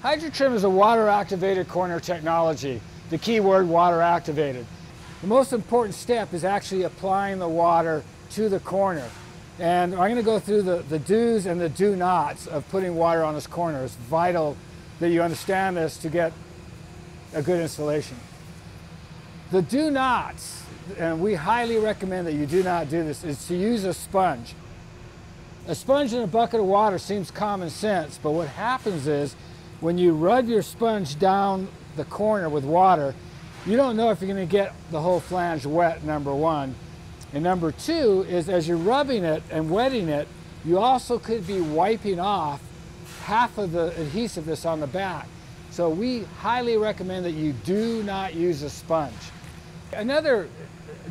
Hydrotrim is a water-activated corner technology. The key word, water-activated. The most important step is actually applying the water to the corner. And I'm going to go through the do's and the do-nots of putting water on this corner. It's vital that you understand this to get a good installation. The do-nots, and we highly recommend that you do not do this, is to use a sponge. A sponge in a bucket of water seems common sense, but what happens is when you rub your sponge down the corner with water, you don't know if you're going to get the whole flange wet, number one. And number two is as you're rubbing it and wetting it, you also could be wiping off half of the adhesive that's on the back. So we highly recommend that you do not use a sponge. Another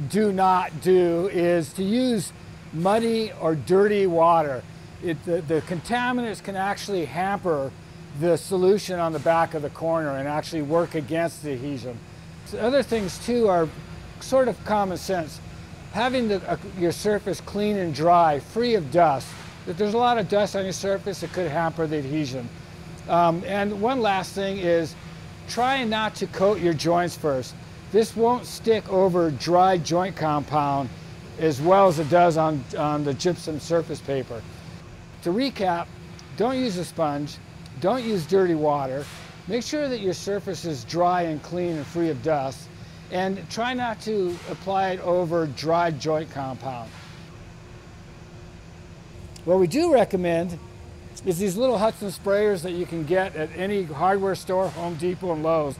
do not do is to use muddy or dirty water. The contaminants can actually hamper the solution on the back of the corner and actually work against the adhesion. So other things too are sort of common sense. Having your surface clean and dry, free of dust. If there's a lot of dust on your surface, it could hamper the adhesion. And one last thing is trying not to coat your joints first. This won't stick over dry joint compound as well as it does on the gypsum surface paper. To recap, don't use a sponge, don't use dirty water, make sure that your surface is dry and clean and free of dust, and try not to apply it over dry joint compound. What we do recommend is these little Hudson sprayers that you can get at any hardware store, Home Depot and Lowe's.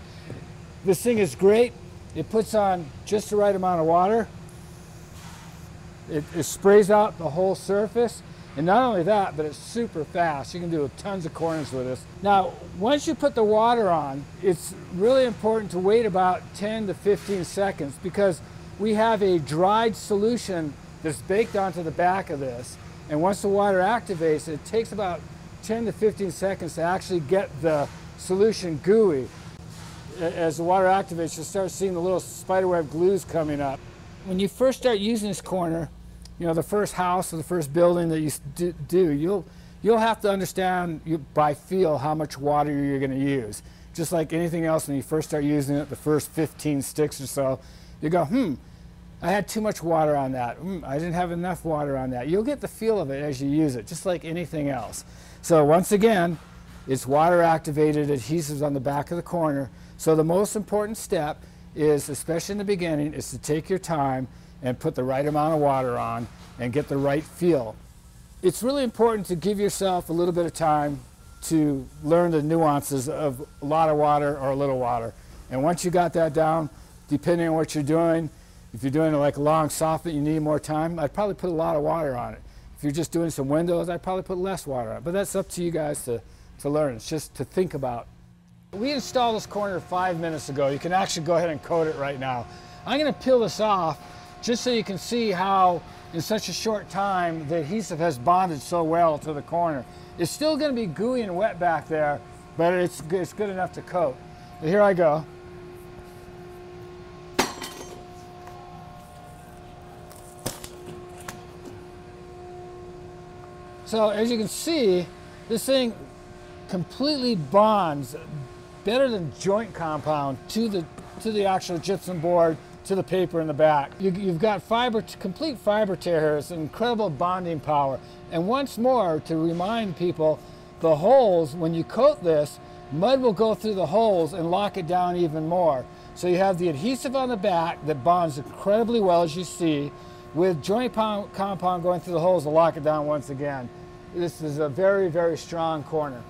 This thing is great. It puts on just the right amount of water. It sprays out the whole surface. And not only that, but it's super fast. You can do tons of corners with this. Now, once you put the water on, it's really important to wait about 10 to 15 seconds because we have a dried solution that's baked onto the back of this. And once the water activates, it takes about 10 to 15 seconds to actually get the solution gooey. As the water activates, you'll start seeing the little spiderweb glues coming up. When you first start using this corner, you know, the first house or the first building that you do, you'll have to understand by feel how much water you're going to use. Just like anything else, when you first start using it, the first 15 sticks or so, you go, I had too much water on that. I didn't have enough water on that. You'll get the feel of it as you use it, just like anything else. So once again, it's water activated adhesives on the back of the corner. So the most important step is, especially in the beginning, is to take your time and put the right amount of water on and get the right feel. It's really important to give yourself a little bit of time to learn the nuances of a lot of water or a little water. And once you got that down, depending on what you're doing, if you're doing like a long soffit, you need more time, I'd probably put a lot of water on it. If you're just doing some windows, I'd probably put less water on it. But that's up to you guys to learn. It's just to think about. We installed this corner 5 minutes ago. You can actually go ahead and coat it right now. I'm going to peel this off just so you can see how in such a short time the adhesive has bonded so well to the corner. It's still going to be gooey and wet back there, but it's good enough to coat. But here I go. So as you can see, this thing completely bonds better than joint compound to the actual gypsum board, to the paper in the back. You've got complete fiber tear here. It's an incredible bonding power. And once more, to remind people, the holes, when you coat this, mud will go through the holes and lock it down even more. So you have the adhesive on the back that bonds incredibly well, as you see, with joint compound going through the holes to lock it down once again. This is a very, very strong corner.